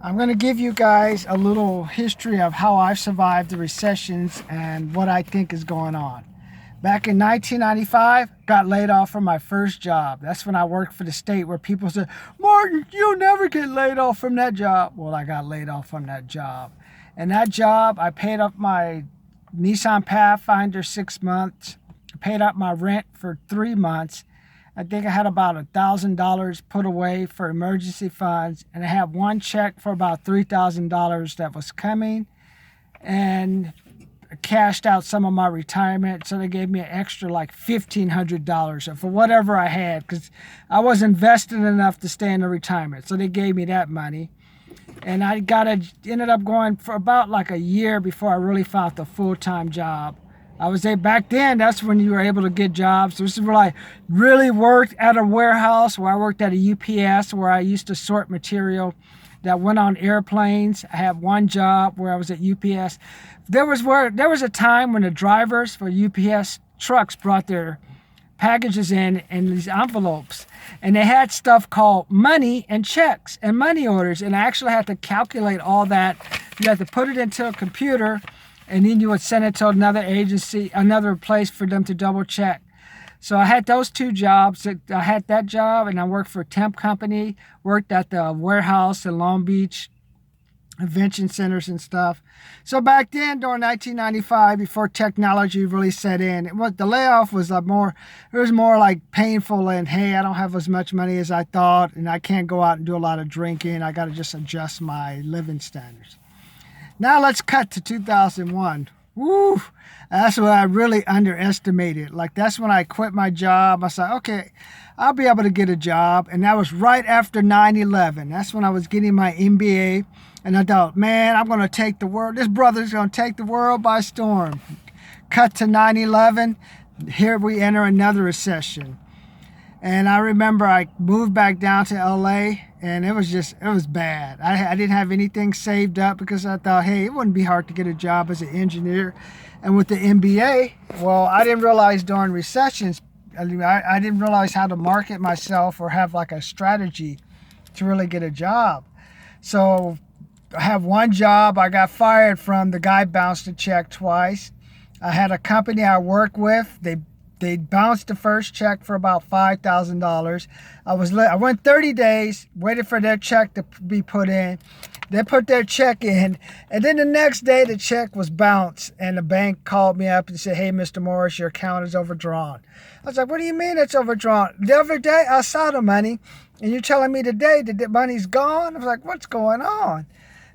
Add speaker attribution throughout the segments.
Speaker 1: I'm going to give you guys a little history of how I've survived the recessions and what I think is going on. Back in 1995, got laid off from my first job. That's when I worked for the state, where people said, "Martin, you'll never get laid off from that job." Well, I got laid off from that job. And that job, I paid up my Nissan Pathfinder 6 months. I paid up my rent for 3 months. I think I had about $1,000 put away for emergency funds, and I had one check for about $3,000 that was coming, and I cashed out some of my retirement, so they gave me an extra like $1,500 for whatever I had, because I was invested enough to stay in the retirement, so they gave me that money. And I ended up going for about like a year before I really found a full-time job. I was there back then. That's when you were able to get jobs. This is where I really worked at a warehouse, where I worked at a UPS, where I used to sort material that went on airplanes. I had one job where I was at UPS. There was a time when the drivers for UPS trucks brought their packages in these envelopes, and they had stuff called money and checks and money orders, and I actually had to calculate all that. You had to put it into a computer, and then you would send it to another agency, another place for them to double check. So I had those two jobs. I had that job, and I worked for a temp company, worked at the warehouse in Long Beach, convention centers and stuff. So back then, during 1995, before technology really set in, the layoff was more like painful, and hey, I don't have as much money as I thought, and I can't go out and do a lot of drinking. I got to just adjust my living standards. Now let's cut to 2001. Woo! That's what I really underestimated. Like, that's when I quit my job. I said, okay, I'll be able to get a job. And that was right after 9/11. That's when I was getting my MBA. And I thought, man, I'm going to take the world. This brother's going to take the world by storm. Cut to 9/11. Here we enter another recession. And I remember I moved back down to LA, and it was bad. I didn't have anything saved up, because I thought, hey, it wouldn't be hard to get a job as an engineer. And with the MBA, well, I didn't realize during recessions, I didn't realize how to market myself or have like a strategy to really get a job. So I have one job I got fired from. The guy bounced a check twice. I had a company I work with. They bounced the first check for about $5,000. I went 30 days, waited for their check to be put in. They put their check in, and then the next day the check was bounced, and the bank called me up and said, "Hey, Mr. Morris, your account is overdrawn." I was like, "What do you mean it's overdrawn? The other day I saw the money, and you're telling me today that the money's gone?" I was like, "What's going on?"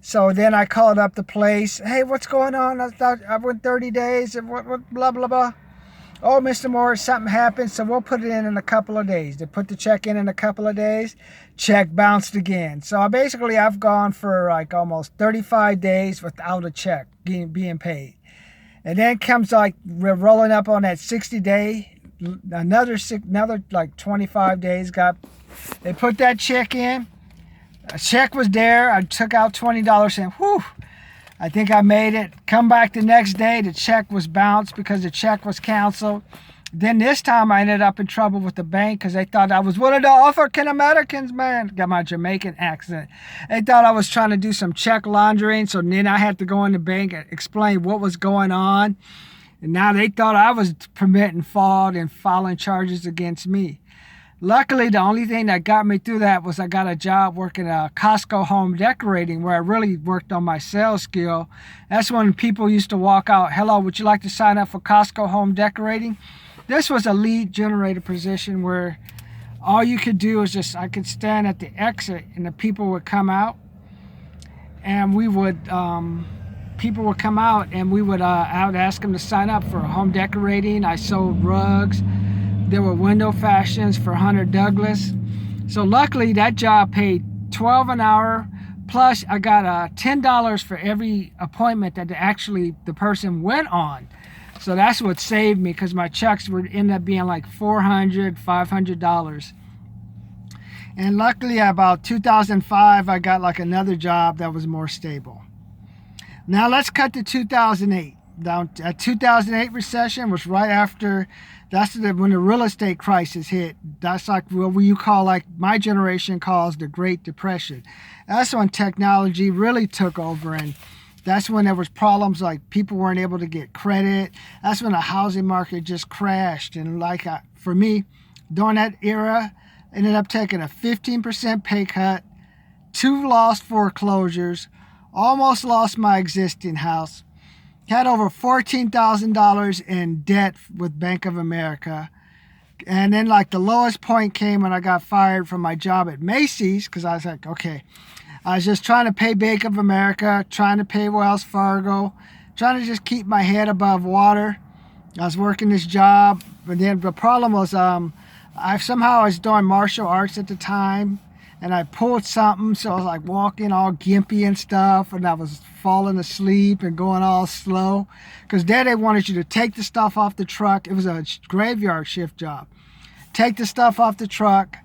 Speaker 1: So then I called up the place. "Hey, what's going on? I thought I went 30 days and what blah, blah, blah." "Oh, Mr. Morris, something happened, so we'll put it in a couple of days." They put the check in a couple of days. Check bounced again. So I've gone for like almost 35 days without a check being paid. And then comes like we're rolling up on that 60-day, another like 25 days. They put that check in. A check was there. I took out $20 and whew, I think I made it. Come back the next day, the check was bounced because the check was canceled. Then this time I ended up in trouble with the bank, because they thought I was one of the African Americans, man. Got my Jamaican accent. They thought I was trying to do some check laundering, so then I had to go in the bank and explain what was going on. And now they thought I was committing fraud and filing charges against me. Luckily, the only thing that got me through that was I got a job working at Costco home decorating, where I really worked on my sales skill. That's when people used to walk out, "Hello, would you like to sign up for Costco home decorating?" This was a lead generator position where all you could do is I could stand at the exit, and the people would come out, and I would ask them to sign up for home decorating. I sold rugs. There were window fashions for Hunter Douglas. So luckily that job paid $12 an hour, plus I got $10 for every appointment that the person went on. So that's what saved me, because my checks would end up being like $400, $500. And luckily about 2005 I got like another job that was more stable. Now let's cut to 2008. down. 2008 recession was right after. When the real estate crisis hit. That's like what you call, like my generation calls, the Great Depression. That's when technology really took over, and that's when there was problems like people weren't able to get credit. That's when the housing market just crashed. And for me, during that era, ended up taking a 15% pay cut, 2 lost foreclosures, almost lost my existing house, had over $14,000 in debt with Bank of America. And then like the lowest point came when I got fired from my job at Macy's, because I was like, okay, I was just trying to pay Bank of America, trying to pay Wells Fargo, trying to just keep my head above water. I was working this job, but then the problem was I was doing martial arts at the time, and I pulled something, so I was like walking all gimpy and stuff, and I was falling asleep and going all slow, because there they wanted you to take the stuff off the truck. It was a graveyard shift job. Take the stuff off the truck,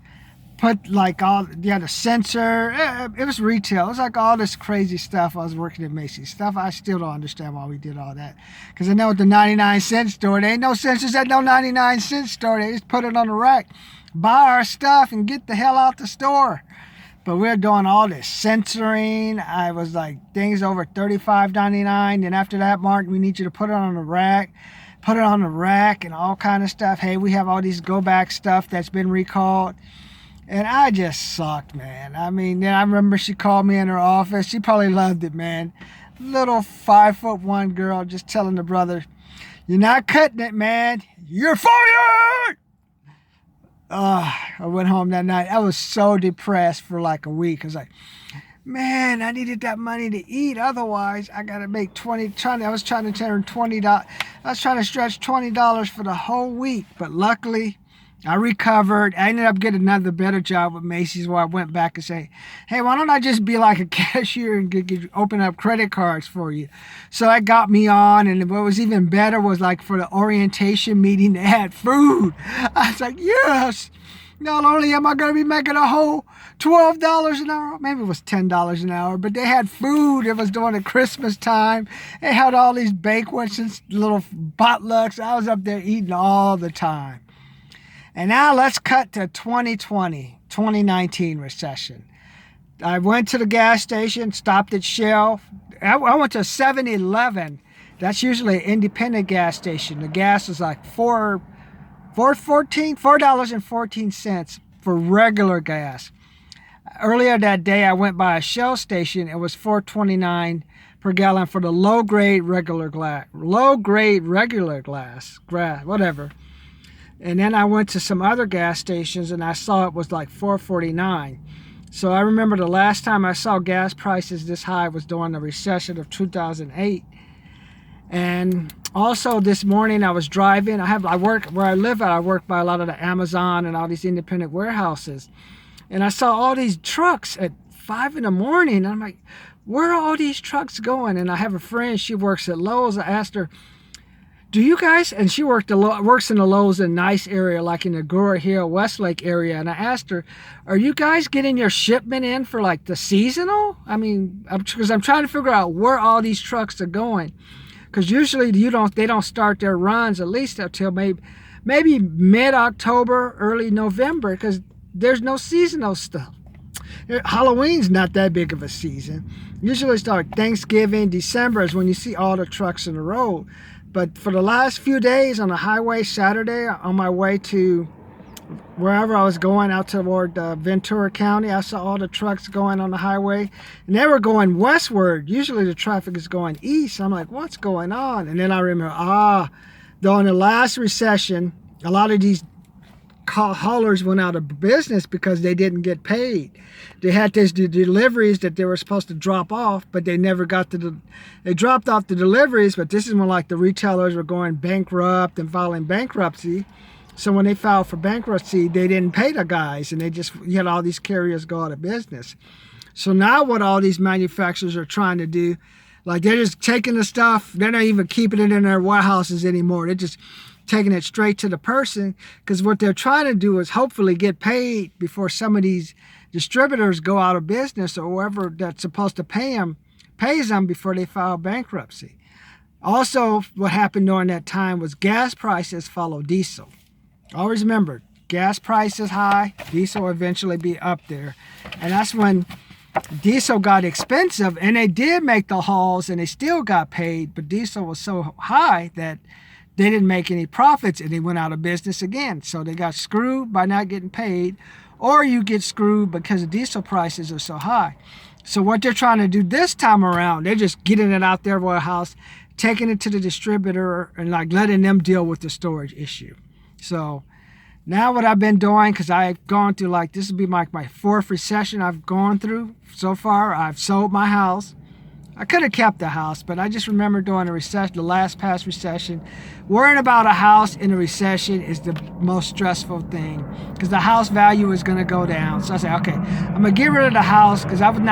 Speaker 1: put like the sensor. It was retail. It was like all this crazy stuff. I was working at Macy's stuff. I still don't understand why we did all that, because I know at the 99-cent store, there ain't no sensors at no 99-cent store. They just put it on the rack, buy our stuff, and get the hell out the store. But we're doing all this censoring. I was like, things over $35.99. Then after that, Martin, we need you to put it on the rack. Put it on the rack and all kind of stuff. Hey, we have all these go back stuff that's been recalled. And I just sucked, man. I mean, then I remember she called me in her office. She probably loved it, man. Little 5'1" girl just telling the brother, "You're not cutting it, man. You're fired!" I went home that night. I was so depressed for like a week. I was like, man, I needed that money to eat. Otherwise, I got to make I was trying to turn $20. I was trying to stretch $20 for the whole week. But luckily, I recovered. I ended up getting another better job with Macy's, where I went back and say, hey, why don't I just be like a cashier and open up credit cards for you? So that got me on. And what was even better was like for the orientation meeting, they had food. I was like, yes. Not only am I going to be making a whole $12 an hour, maybe it was $10 an hour, but they had food. It was during the Christmas time. They had all these banquets and little potlucks. I was up there eating all the time. And now let's cut to 2019 recession. I went to the gas station, stopped at Shell. I went to 7-Eleven. That's usually an independent gas station. The gas is like $4.14 for regular gas. Earlier that day, I went by a Shell station. It was $4.29 per gallon for the low-grade regular glass, whatever. And then I went to some other gas stations, and I saw it was like $4.49. So I remember the last time I saw gas prices this high was during the recession of 2008. And also this morning I was driving. I work where I live at. I work by a lot of the Amazon and all these independent warehouses. And I saw all these trucks at 5 in the morning. I'm like, where are all these trucks going? And I have a friend, she works at Lowe's. I asked her, do you guys, and she works in the Lowe's in a nice area, like in the Gora Hill, Westlake area. And I asked her, are you guys getting your shipment in for like the seasonal? I mean, because I'm trying to figure out where all these trucks are going. Because usually they don't start their runs at least until maybe mid-October, early November, because there's no seasonal stuff. Halloween's not that big of a season. Usually start Thanksgiving, December is when you see all the trucks in the road. But for the last few days on the highway Saturday, on my way to wherever I was going out toward Ventura County, I saw all the trucks going on the highway. And they were going westward. Usually the traffic is going east. I'm like, what's going on? And then I remember, during the last recession, a lot of these haulers went out of business because they didn't get paid. They had these deliveries that they were supposed to drop off, but they never got they dropped off the deliveries. But this is when like the retailers were going bankrupt and filing bankruptcy. So when they filed for bankruptcy, they didn't pay the guys, and you had all these carriers go out of business. So now what all these manufacturers are trying to do, like they're just taking the stuff, they're not even keeping it in their warehouses anymore. They're just taking it straight to the person, because what they're trying to do is hopefully get paid before some of these distributors go out of business, or whoever that's supposed to pay them pays them before they file bankruptcy. Also, what happened during that time was gas prices followed diesel. Always remember, gas prices high, diesel will eventually be up there. And that's when diesel got expensive, and they did make the hauls and they still got paid, but diesel was so high that they didn't make any profits and they went out of business again. So they got screwed by not getting paid, or you get screwed because the diesel prices are so high. So what they're trying to do this time around, they're just getting it out their warehouse, taking it to the distributor and like letting them deal with the storage issue. So now what I've been doing, because I've gone through like, this will be my fourth recession I've gone through so far. I've sold my house. I could have kept the house, but I just remember during the last past recession, worrying about a house in a recession is the most stressful thing because the house value is going to go down. So I said, okay, I'm going to get rid of the house because I would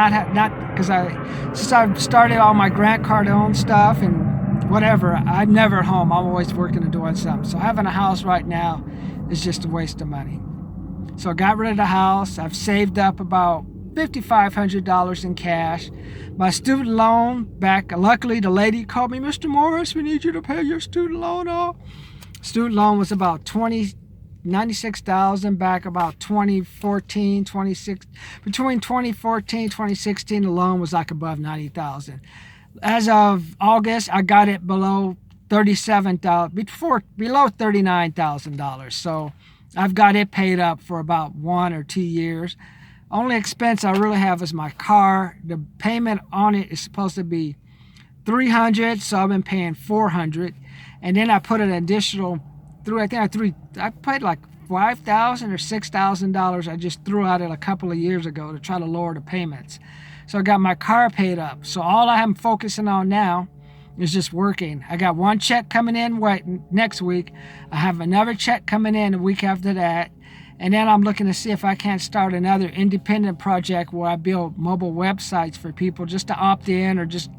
Speaker 1: since I've started all my Grant Cardone stuff and whatever, I'm never at home. I'm always working and doing something. So having a house right now is just a waste of money. So I got rid of the house. I've saved up about $5,500 in cash. My student loan back, luckily the lady called me, Mr. Morris, we need you to pay your student loan off. Student loan was about $96,000 back about 2014, 26. Between 2014 2016, the loan was like above $90,000. As of August, I got it below $37,000, below $39,000. So I've got it paid up for about 1 or 2 years. Only expense I really have is my car. The payment on it is supposed to be $300, so I've been paying $400, and then I put an additional I paid like $5,000 or $6,000. I just threw out it a couple of years ago to try to lower the payments. So I got my car paid up. So all I'm focusing on now is just working. I got one check coming in next week. I have another check coming in the week after that. And then I'm looking to see if I can't start another independent project where I build mobile websites for people just to opt in or just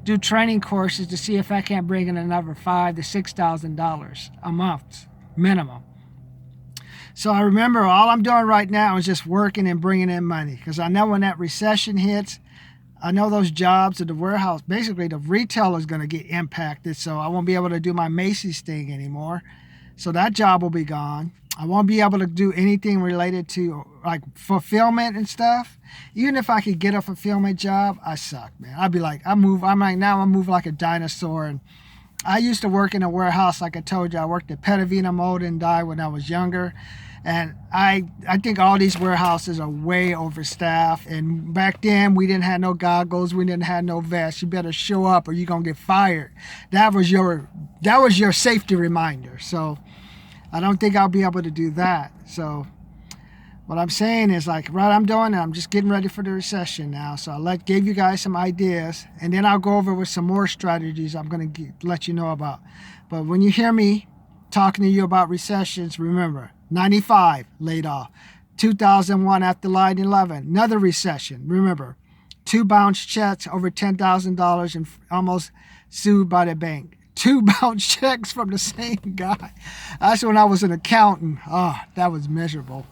Speaker 1: do training courses to see if I can't bring in another $5,000 to $6,000 a month minimum. So I remember all I'm doing right now is just working and bringing in money because I know when that recession hits, I know those jobs at the warehouse, basically the retailer is going to get impacted. So I won't be able to do my Macy's thing anymore. So that job will be gone. I won't be able to do anything related to like fulfillment and stuff. Even if I could get a fulfillment job, I suck, man. I'd be like, I move like a dinosaur. And I used to work in a warehouse, like I told you. I worked at Petavina Mold and Dye when I was younger. And I think all these warehouses are way overstaffed. And back then, we didn't have no goggles. We didn't have no vests. You better show up or you're going to get fired. That was your safety reminder. So I don't think I'll be able to do that. So what I'm saying is like, right, I'm just getting ready for the recession now. So gave you guys some ideas, and then I'll go over with some more strategies I'm going to let you know about. But when you hear me talking to you about recessions, remember, 95 laid off, 2001 after 9/11, another recession. Remember, 2 bounced checks over $10,000 and almost sued by the bank. 2 bounce checks from the same guy. That's when I was an accountant. Oh, that was miserable.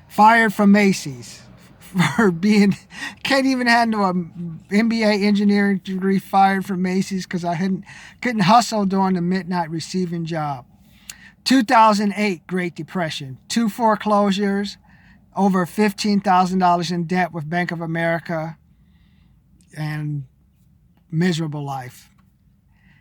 Speaker 1: Fired from Macy's for can't even handle an MBA engineering degree, fired from Macy's because I couldn't hustle during the midnight receiving job. 2008 Great Depression, 2 foreclosures, over $15,000 in debt with Bank of America, and miserable life.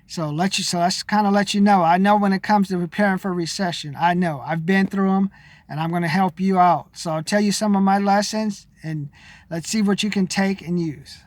Speaker 1: So that's kind of let you know. I know when it comes to preparing for recession, I know I've been through them, and I'm going to help you out. So I'll tell you some of my lessons, and let's see what you can take and use.